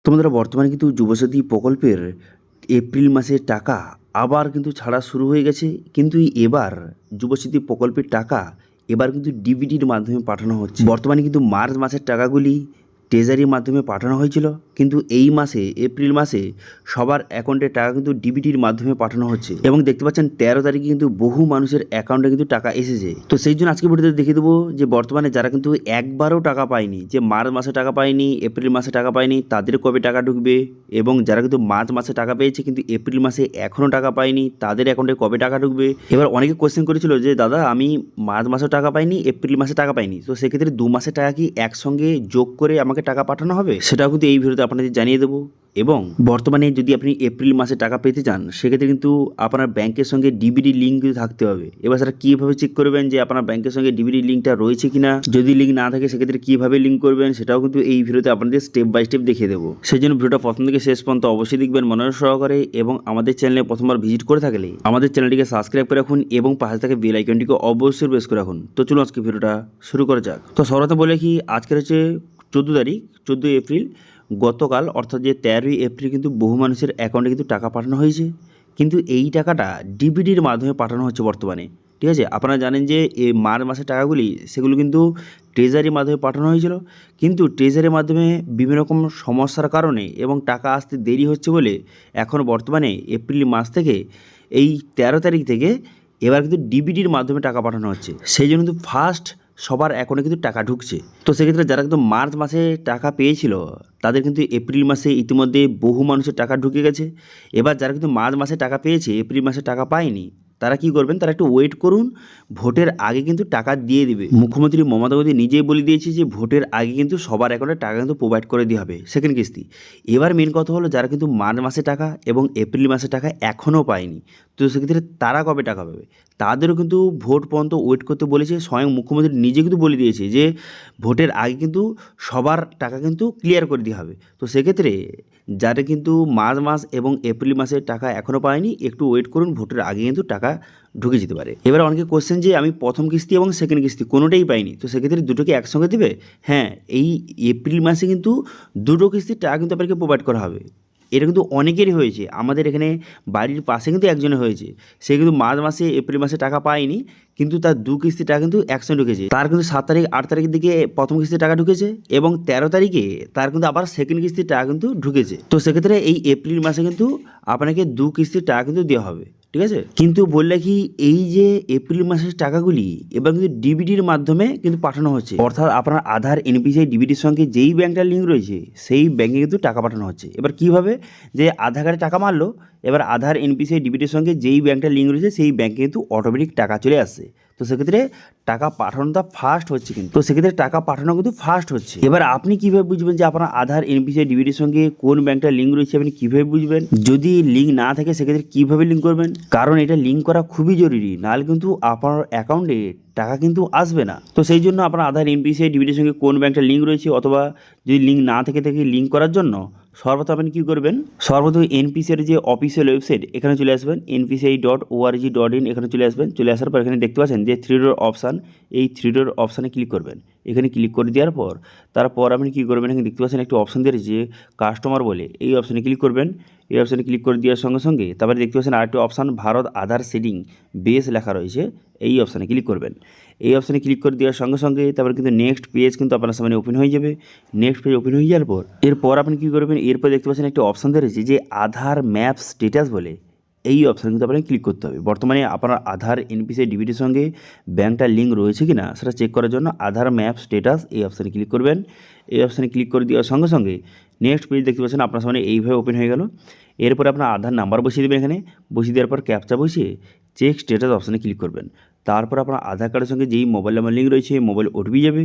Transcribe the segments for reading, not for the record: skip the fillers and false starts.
তো বন্ধুরা, বর্তমানে কিন্তু যুবসাথী প্রকল্পের এপ্রিল মাসের টাকা আবার কিন্তু ছাড়া শুরু হয়ে গেছে। কিন্তু এবার যুবসাথী প্রকল্পের টাকা এবার কিন্তু ডিবিটির মাধ্যমে পাঠানো হচ্ছে। বর্তমানে কিন্তু মার্চ মাসের টাকাগুলি ট্রেজারির মাধ্যমে পাঠানো হয়েছিল, কিন্তু এই মাসে এপ্রিল মাসে সবার অ্যাকাউন্টে টাকা কিন্তু ডিবিটির মাধ্যমে পাঠানো হচ্ছে। এবং দেখতে পাচ্ছেন 13 তারিখে কিন্তু বহু মানুষের অ্যাকাউন্টে কিন্তু টাকা এসেছে। তো সেই জন্য আজকে ভিডিওতে দেখিয়ে দেবো যে বর্তমানে যারা কিন্তু একবারও টাকা পায়নি, যে মার্চ মাসে টাকা পায়নি, এপ্রিল মাসে টাকা পায়নি, তাদের কবে টাকা ঢুকবে, এবং যারা কিন্তু মার্চ মাসে টাকা পেয়েছে কিন্তু এপ্রিল মাসে এখনও টাকা পায়নি, তাদের অ্যাকাউন্টে কবে টাকা ঢুকবে। এবার অনেকে কোশ্চেন করেছিল যে দাদা আমি মার্চ মাসে টাকা পাইনি, এপ্রিল মাসে টাকা পাইনি, তো সেক্ষেত্রে 2 মাসের টাকা কি একসঙ্গে যোগ করে আমাকে টাকা পাঠানো হবে? সেটাও কিন্তু এই ভিডিওতে আপনাদের জানিয়ে দেবো। এবং বর্তমানে যদি আপনি এপ্রিল মাসে টাকা পেতে চান, সেক্ষেত্রে কিন্তু আপনার ব্যাংকের সঙ্গে ডিবিডি লিঙ্ক কিন্তু থাকতে হবে। এবার সেটা কীভাবে চেক করবেন যে আপনার ব্যাংকের সঙ্গে ডিবিডি লিঙ্কটা রয়েছে কিনা, যদি লিঙ্ক না থাকে সেক্ষেত্রে কীভাবে লিঙ্ক করবেন, সেটাও কিন্তু এই ভিডিওতে আপনাদের স্টেপ বাই স্টেপ দেখিয়ে দেবো। সেই জন্য ভিডিওটা প্রথম থেকে শেষ পর্যন্ত অবশ্যই দেখবেন মনোযোগ সহকারে, এবং আমাদের চ্যানেলে প্রথমবার ভিজিট করে থাকলে আমাদের চ্যানেলটিকে সাবস্ক্রাইব করে রাখুন এবং পাশে থাকা বেল আইকনটিকে অবশ্যই প্রেস করে রাখুন। তো চলুন আজকে ভিডিওটা শুরু করা যাক। তো সর্বপ্রথম বলে কি, আজকের হচ্ছে 14 তারিখ, 14 এপ্রিল। গতকাল অর্থাৎ যে 13 এপ্রিল কিন্তু বহু মানুষের অ্যাকাউন্টে কিন্তু টাকা পাঠানো হয়েছে, কিন্তু এই টাকাটা ডিবিডির মাধ্যমে পাঠানো হচ্ছে বর্তমানে। ঠিক আছে, আপনারা জানেন যে এই মার্চ মাসের টাকাগুলি সেগুলো কিন্তু ট্রেজারির মাধ্যমে পাঠানো হয়েছিল, কিন্তু ট্রেজারির মাধ্যমে বিভিন্ন রকম সমস্যার কারণে এবং টাকা আসতে দেরি হচ্ছে বলে এখন বর্তমানে এপ্রিল মাস থেকে এই 13 তারিখ থেকে এবার কিন্তু ডিবিডির মাধ্যমে টাকা পাঠানো হচ্ছে। সেই জন্য কিন্তু ফার্স্ট সবার অ্যাকাউন্টে কিন্তু টাকা ঢুকছে। তো সেক্ষেত্রে যারা কিন্তু মার্চ মাসে টাকা পেয়েছিল তাদের কিন্তু এপ্রিল মাসে ইতিমধ্যে বহু মানুষের টাকা ঢুকে গেছে। এবার যারা কিন্তু মার্চ মাসে টাকা পেয়েছে, এপ্রিল মাসে টাকা পায়নি, তারা কি করবেন, তারা একটু ওয়েট করুন, ভোটের আগে কিন্তু টাকা দিয়ে দিবে। মুখ্যমন্ত্রী মমতা বন্দ্যোপাধ্যায় নিজেই বলে দিয়েছে যে ভোটের আগে কিন্তু সবার অ্যাকাউন্টে টাকা কিন্তু প্রোভাইড করে দেওয়া হবে সেকেন্ড কিস্তি। এবার মেন কথা হলো যারা কিন্তু মার্চ মাসে টাকা এবং এপ্রিল মাসে টাকা এখনও পায়নি, তো সেক্ষেত্রে তারা কবে টাকা পাবে, তাদেরও কিন্তু ভোট পর্যন্ত ওয়েট করতে বলেছে। স্বয়ং মুখ্যমন্ত্রী নিজে কিন্তু বলে দিয়েছে যে ভোটের আগে কিন্তু সবার টাকা কিন্তু ক্লিয়ার করে দেওয়া হবে। তো সেক্ষেত্রে যারা কিন্তু মার্চ মাস এবং এপ্রিল মাসের টাকা এখনও পায়নি, একটু ওয়েট করুন, ভোটের আগে কিন্তু টাকা ঢুকে যেতে পারে। এবার অনেকে কোশ্চেন যে আমি প্রথম কিস্তি এবং সেকেন্ড কিস্তি কোনোটাই পাইনি, তো সেক্ষেত্রে দুটোকে একসঙ্গে দেবে? হ্যাঁ, এই এপ্রিল মাসে কিন্তু দুটো কিস্তির টাকা কিন্তু আপনাকে প্রোভাইড করা হবে। এটা কিন্তু অনেকেরই হয়েছে, আমাদের এখানে বাড়ির পাশে কিন্তু একজনের হয়েছে। সে কিন্তু মার্চ মাসে এপ্রিল মাসে টাকা পায়নি, কিন্তু তার 2 কিস্তি টাকা কিন্তু একসঙ্গে ঢুকেছে। তার কিন্তু 7 তারিখ 8 তারিখের দিকে প্রথম কিস্তির টাকা ঢুকেছে, এবং 13 তারিখে তার কিন্তু আবার সেকেন্ড কিস্তির টাকা কিন্তু ঢুকেছে। তো সেক্ষেত্রে এই এপ্রিল মাসে কিন্তু আপনাকে 2 কিস্তির টাকা কিন্তু দেওয়া হবে। ঠিক আছে, কিন্তু বললে কি এই যে এপ্রিল মাসের টাকাগুলি এবার কিন্তু ডিবিডির মাধ্যমে কিন্তু পাঠানো হচ্ছে, অর্থাৎ আপনার আধার এনপিসিআই ডিবিডির সঙ্গে যেই ব্যাংকটার লিঙ্ক রয়েছে সেই ব্যাংকে কিন্তু টাকা পাঠানো হচ্ছে। এবার কীভাবে, যে আধার কার্ডে টাকা মারলো, এবার আধার এনপিসিআই ডিবিডির সঙ্গে যেই ব্যাংকটার লিঙ্ক রয়েছে সেই ব্যাংকে কিন্তু অটোমেটিক টাকা চলে আসছে। তো সেক্ষেত্রে টাকা পাঠানোটা ফাস্ট হচ্ছে, কিন্তু তো সেক্ষেত্রে টাকা পাঠানো কিন্তু ফাস্ট হচ্ছে। এবার আপনি কীভাবে বুঝবেন যে আপনার আধার এনপিসিআই ডিবিডির সঙ্গে কোন ব্যাংকটার লিঙ্ক রয়েছে, আপনি কীভাবে বুঝবেন? যদি লিঙ্ক না থাকে সেক্ষেত্রে কীভাবে লিঙ্ক করবেন, কারণ এটা লিঙ্ক করা খুবই জরুরি, নাহলে কিন্তু আপনার অ্যাকাউন্টে টাকা কিন্তু আসবে না। তো সেই জন্য আপনার আধার এনপিসিআই ডিবিডির সঙ্গে কোন ব্যাংকটার লিঙ্ক রয়েছে, অথবা যদি লিঙ্ক না থেকে লিঙ্ক করার জন্য সর্বপ্রথম আপনি কী করবেন, সর্বপ্রথম এনপিসিআই যে অফিসিয়াল ওয়েবসাইট এখানে চলে আসবেন, npci.org.in এখানে চলে আসবেন। চলে আসার পর এখানে দেখতে পাচ্ছেন যে 3 ডট অপশান, এই 3 ডট অপশানে ক্লিক করবেন। এখানে ক্লিক করে দেওয়ার পর তারপর আপনি কী করবেন, এখানে দেখতে পাচ্ছেন একটি অপশান দিয়ে রয়েছে কাস্টমার বলে, এই অপশানে ক্লিক করবেন। এই অপশানে ক্লিক করে দেওয়ার সঙ্গে সঙ্গে তারপরে দেখতে পাচ্ছেন আরেকটি অপশান ভারত আধার সেটিং বেস লেখা রয়েছে, এই অপশানে ক্লিক করবেন। এই অপশানে ক্লিক করে দেওয়ার সঙ্গে সঙ্গে তারপরে কিন্তু নেক্সট পেজ কিন্তু আপনার সামনে ওপেন হয়ে যাবে। নেক্সট পেজ ওপেন হয়ে যাওয়ার পর এরপর আপনি কী করবেন, এরপর দেখতে পাচ্ছেন একটি অপশান দিয়ে রয়েছে যে আধার ম্যাপ স্ট্যাটাস বলে, এই অপশানে কিন্তু আপনাকে ক্লিক করতে হবে। বর্তমানে আপনার আধার এনপিসিআই ডিবিটির সঙ্গে ব্যাংকটার লিঙ্ক রয়েছে কি না সেটা চেক করার জন্য আধার ম্যাপ স্ট্যাটাস এই অপশানে ক্লিক করবেন। এই অপশানে ক্লিক করে দেওয়ার সঙ্গে সঙ্গে নেক্সট পেজ দেখতে পাচ্ছেন আপনার সামনে এইভাবে ওপেন হয়ে গেল। এরপরে আপনার আধার নাম্বার বসিয়ে দেবেন, এখানে বসিয়ে দেওয়ার পর ক্যাপচা বসিয়ে চেক স্ট্যাটাস অপশানে ক্লিক করবেন। তারপর আপনার আধার কার্ডের সঙ্গে যেই মোবাইল নাম্বার লিঙ্ক রয়েছে মোবাইল ওটিপি যাবে,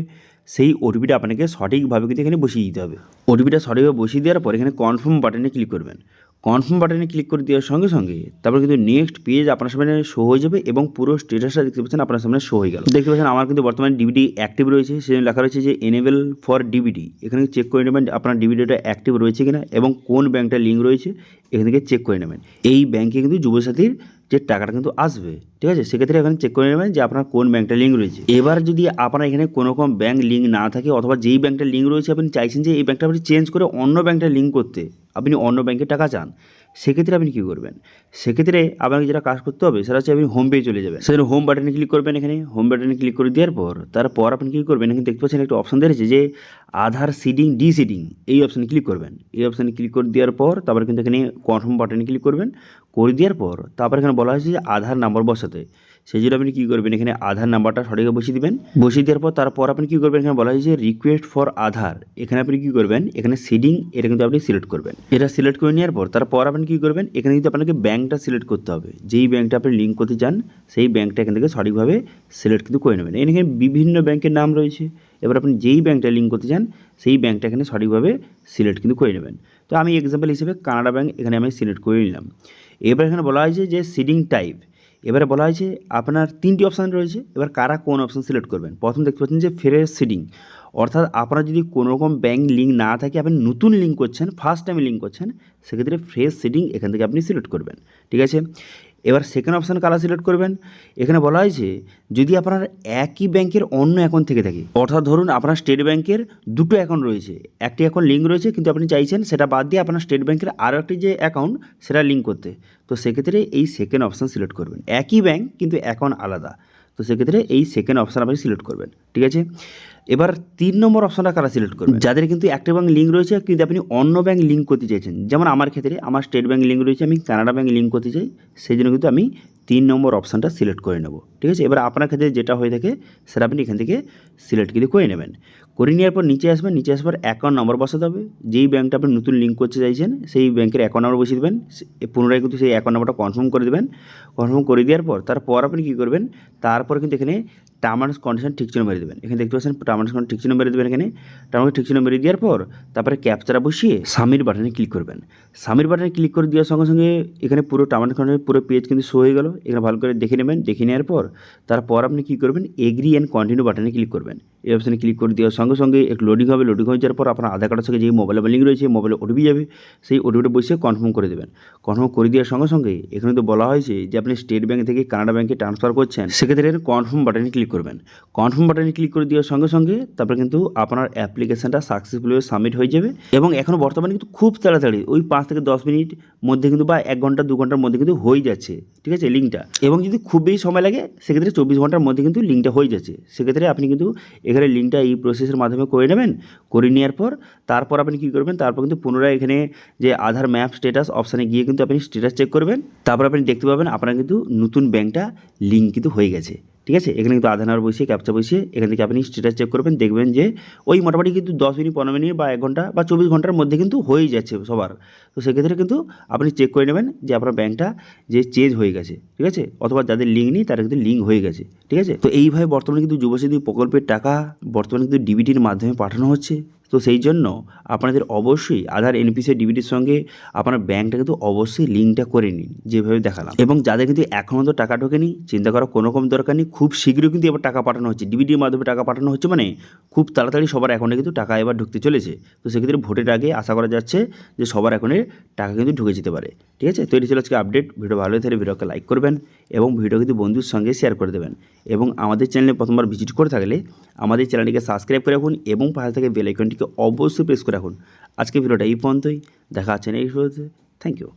সেই ওটিপিটা আপনাকে সঠিকভাবে কিন্তু এখানে বসিয়ে দিতে হবে। ওটিপিটা সঠিকভাবে বসিয়ে দেওয়ার পর এখানে কনফার্ম বাটনে ক্লিক করবেন। কনফার্ম বাটনে ক্লিক করে দেওয়ার সঙ্গে সঙ্গে তারপর কিন্তু নেক্সট পেজ আপনার সামনে শো হয়ে যাবে, এবং পুরো স্ট্যাটাসটা দেখতে পাচ্ছেন আপনার সামনে শো হয়ে গেল। দেখতে পাচ্ছেন আমার কিন্তু বর্তমানে ডিবিটি অ্যাক্টিভ রয়েছে, সেজন্য লেখা রয়েছে যে এনেবল ফর ডিবিটি। এখানে চেক করে নেবেন আপনার ডিবিটিটা অ্যাক্টিভ রয়েছে কিনা এবং কোন ব্যাংকটার লিঙ্ক রয়েছে এখান থেকে চেক করে নেবেন। এই ব্যাংকে কিন্তু যুবসাথীর যে টাকাটা কিন্তু আসবে। ঠিক আছে, সেক্ষেত্রে এখানে চেক করে নেবেন যে আপনার কোন ব্যাঙ্কটা লিঙ্ক রয়েছে। এবার যদি আপনার এখানে কোনো রকম ব্যাঙ্ক লিঙ্ক না থাকে অথবা যেই ব্যাঙ্কটা লিঙ্ক রয়েছে আপনি চাইছেন যে এই ব্যাঙ্কটা আপনি চেঞ্জ করে অন্য ব্যাঙ্কটা লিঙ্ক করতে, আপনি অন্য ব্যাঙ্কে টাকা চান, সেক্ষেত্রে আপনি কী করবেন? সেক্ষেত্রে আপনাকে যেটা কাজ করতে হবে সেটা হচ্ছে আপনি হোম পেজে চলে যাবেন। সেখানে হোম বাটনে ক্লিক করবেন। এখানে হোম বাটনে ক্লিক করে দেওয়ার পর তারপর আপনি কী করবেন, এখানে দেখতে পাচ্ছেন একটা অপশন দিয়েছে যে আধার সিডিং ডিসিডিং, এই অপশানে ক্লিক করবেন। এই অপশানে ক্লিক করে দেওয়ার পর তারপরে কিন্তু এখানে কনফার্ম বাটনে ক্লিক করবেন। করে দেওয়ার পর তারপর এখানে বলা হয়েছে যে আধার নাম্বার বসাতে, সেই জন্য আপনি কী করবেন, এখানে আধার নাম্বারটা সঠিকভাবে বসিয়ে দেবেন। বসিয়ে দেওয়ার পর তারপর আপনি কী করবেন, এখানে বলা হয়েছে রিকোয়েস্ট ফর আধার, এখানে আপনি কী করবেন, এখানে সিডিং এটা কিন্তু আপনি সিলেক্ট করবেন। এটা সিলেক্ট করে নেওয়ার পর তারপর আপনি কী করবেন, এখানে কিন্তু আপনাকে ব্যাঙ্কটা সিলেক্ট করতে হবে, যেই ব্যাঙ্কটা আপনি লিঙ্ক করতে চান সেই ব্যাঙ্কটা এখান থেকে সঠিকভাবে সিলেক্ট কিন্তু করে নেবেন। এখানে বিভিন্ন ব্যাঙ্কের নাম রয়েছে, এবার আপনি যেই ব্যাঙ্কটা লিঙ্ক করতে চান সেই ব্যাঙ্কটা এখানে সঠিকভাবে সিলেক্ট কিন্তু করে নেবেন। তো আমি এক্সাম্পল হিসেবে কানাডা ব্যাঙ্ক এখানে আমি সিলেক্ট করে নিলাম। এবার এখানে বলা হয়েছে যে সিডিং টাইপ, এবারে বলা হয়েছে আপনার 3টি অপশান রয়েছে, এবার কারা কোন অপশান সিলেক্ট করবেন। প্রথম দেখতে পাচ্ছেন যে ফ্রেশ সিডিং, অর্থাৎ আপনার যদি কোনো রকম ব্যাঙ্ক লিঙ্ক না থাকে, আপনি নতুন লিঙ্ক করছেন, ফার্স্ট টাইম লিঙ্ক করছেন, সেক্ষেত্রে ফ্রেশ সিডিং এখান থেকে আপনি সিলেক্ট করবেন। ঠিক আছে, এবার সেকেন্ড অপশান কারা সিলেক্ট করবেন, এখানে বলা হয়েছে যদি আপনার একই ব্যাংকের অন্য অ্যাকাউন্ট থেকে থাকে, অর্থাৎ ধরুন আপনার স্টেট ব্যাংকের দুটো অ্যাকাউন্ট রয়েছে, একটি অ্যাকাউন্ট লিঙ্ক রয়েছে কিন্তু আপনি চাইছেন সেটা বাদ দিয়ে আপনার স্টেট ব্যাংকের আরও একটি যে অ্যাকাউন্ট সেটা লিঙ্ক করতে, তো সেক্ষেত্রে এই সেকেন্ড অপশান সিলেক্ট করবেন। একই ব্যাংক কিন্তু অ্যাকাউন্ট আলাদা, তো সেক্ষেত্রে এই সেকেন্ড অপশান আপনি সিলেক্ট করবেন। ঠিক আছে, এবার 3 নম্বর অপশানটা কারা সিলেক্ট করবেন, যাদের কিন্তু একটা ব্যাংক লিঙ্ক রয়েছে কিন্তু আপনি অন্য ব্যাংক লিঙ্ক করতে চাইছেন। যেমন আমার ক্ষেত্রে আমার স্টেট ব্যাংক লিঙ্ক রয়েছে, আমি কানাডা ব্যাংক লিঙ্ক করতে চাই, সেই জন্য কিন্তু আমি 3 নম্বর অপশানটা সিলেক্ট করে নেব। ঠিক আছে, এবার আপনার ক্ষেত্রে যেটা হয়ে থাকে সেটা আপনি এখান থেকে সিলেক্ট কিন্তু করে নেবেন। করে নেওয়ার পর নিচে আসবেন, নিচে আসবার অ্যাকাউন্ট নম্বর বসাতে হবে, যেই ব্যাংকটা আপনি নতুন লিঙ্ক করতে চাইছেন সেই ব্যাংকের অ্যাকাউন্ট নম্বর বসিয়ে দেবেন। পুনরায় কিন্তু সেই অ্যাকাউন্ট নম্বরটা কনফার্ম করে দেবেন। কনফার্ম করে দেওয়ার পর তারপর আপনি কী করবেন, তারপর কিন্তু এখানে টার্ম অ্যান্ড কন্ডিশন ঠিক চিহ্ন মেরে দেবেন। এখানে দেখতে পাচ্ছেন টার্ম অ্যান্ড কন্ডিশন ঠিক চিহ্ন মেরে দেবেন। এখানে টার্ম ঠিক চিহ্ন মেরে দেওয়ার পর তারপরে ক্যাপচারা বসিয়ে সাবমিট বাটনে ক্লিক করবেন। সাবমিট বাটনে ক্লিক করে দেওয়ার সঙ্গে সঙ্গে এখানে পুরো টার্ম অ্যান্ড কন্ডিশনের পুরো পেজ কিন্তু শো হয়ে গেল। এখানে ভালো করে দেখে নেবেন। দেখে নেওয়ার পর তারপর আপনি কী করবেন, এগ্রি অ্যান্ড কন্টিনিউ বাটনে ক্লিক করবেন। এই অপশানে ক্লিক করে দেওয়ার সঙ্গে সঙ্গে একটু লোডিং হবে। লোডিং হয়ে যাওয়ার পর আপনার আধার কার্ডের সঙ্গে যে মোবাইল লিঙ্ক রয়েছে মোবাইলে ওটিপি যাবে, সেই ওটিপিটা বসে কনফার্ম করে দেবেন। কনফার্ম করে দেওয়ার সঙ্গে সঙ্গে এখানে তো বলা হয়েছে যে আপনি স্টেট ব্যাঙ্ক থেকে কানাডা ব্যাঙ্কে ট্রান্সফার করছেন, সেক্ষেত্রে কনফার্ম বাটনে ক্লিক করবেন। কনফার্ম বাটনে ক্লিক করে দেওয়ার সঙ্গে সঙ্গে তারপরে কিন্তু আপনার অ্যাপ্লিকেশানটা সাকসেসফুলি সাবমিট হয়ে যাবে। এবং এখনও বর্তমানে কিন্তু খুব তাড়াতাড়ি ওই 5 থেকে 10 মিনিট মধ্যে কিন্তু বা 1 ঘন্টা 2 ঘন্টার মধ্যে কিন্তু হয়ে যাচ্ছে। ঠিক আছে, লিঙ্কটা। এবং যদি খুব বেশি সময় লাগে সেক্ষেত্রে 24 ঘন্টার মধ্যে কিন্তু লিঙ্কটা হয়ে যাচ্ছে। সেক্ষেত্রে আপনি কিন্তু এখানে লিঙ্কটা এই প্রসেসের মাধ্যমে করে নেবেন। করে নেওয়ার পর তারপর আপনি কী করবেন, তারপর কিন্তু পুনরায় এখানে যে আধার ম্যাপ স্ট্যাটাস অপশানে গিয়ে কিন্তু আপনি স্ট্যাটাস চেক করবেন। তারপর আপনি দেখতে পাবেন আপনার কিন্তু নতুন ব্যাঙ্কটা লিঙ্ক কিন্তু হয়ে গেছে। ঠিক আছে, এখানে কিন্তু আধার নাম্বার বসিয়ে ক্যাপচা বসিয়ে এখান থেকে আপনি স্ট্যাটাস চেক করবেন। দেখবেন যে ওই মোটামুটি কিন্তু 10 মিনিট 15 মিনিট বা 1 ঘন্টা বা 24 ঘন্টার মধ্যে কিন্তু হয়েই যাচ্ছে সবার। তো সেক্ষেত্রে কিন্তু আপনি চেক করে নেবেন যে আপনার ব্যাঙ্কটা যে চেঞ্জ হয়ে গেছে। ঠিক আছে, অথবা যাদের লিঙ্ক নেই তারা কিন্তু লিঙ্ক হয়ে গেছে। ঠিক আছে, তো এইভাবে বর্তমানে কিন্তু যুবসাথী প্রকল্পের টাকা বর্তমানে কিন্তু ডিবিটির মাধ্যমে পাঠানো হচ্ছে। তো সেই জন্য আপনাদের অবশ্যই আধার এনপিসি ডিবিটির সঙ্গে আপনার ব্যাঙ্কটা কিন্তু অবশ্যই লিঙ্কটা করে নিন, যেভাবে দেখালাম। এবং যাদের কিন্তু এখনও তো টাকা ঢোকেনি, চিন্তা করার কোনো রকম দরকার নেই। খুব শীঘ্রই কিন্তু এবার টাকা পাঠানো হচ্ছে, ডিবিটির মাধ্যমে টাকা পাঠানো হচ্ছে, মানে খুব তাড়াতাড়ি সবার অ্যাকাউন্টে কিন্তু টাকা এবার ঢুকতে চলেছে। তো সেক্ষেত্রে ভোটের আগে আশা করা যাচ্ছে যে সবার অ্যাকাউন্টে টাকা কিন্তু ঢুকে যেতে পারে। ঠিক আছে, তো এটি ছিল আজকে আপডেট। ভিডিও ভালো হয়ে থাকলে ভিডিওকে লাইক করবেন এবং ভিডিও কিন্তু বন্ধুর সঙ্গে শেয়ার করে দেবেন। এবং আমাদের চ্যানেলে প্রথমবার ভিজিট করে থাকলে আমাদের চ্যানেলটিকে সাবস্ক্রাইব করে রাখুন এবং পাশে থেকে বেল আইকনটিকে অবশ্যই প্রেস করে রাখুন। আজকে ভিডিওটা এই পর্যন্তই, দেখা হচ্ছে নেক্সট ভিডিওতে। Thank you.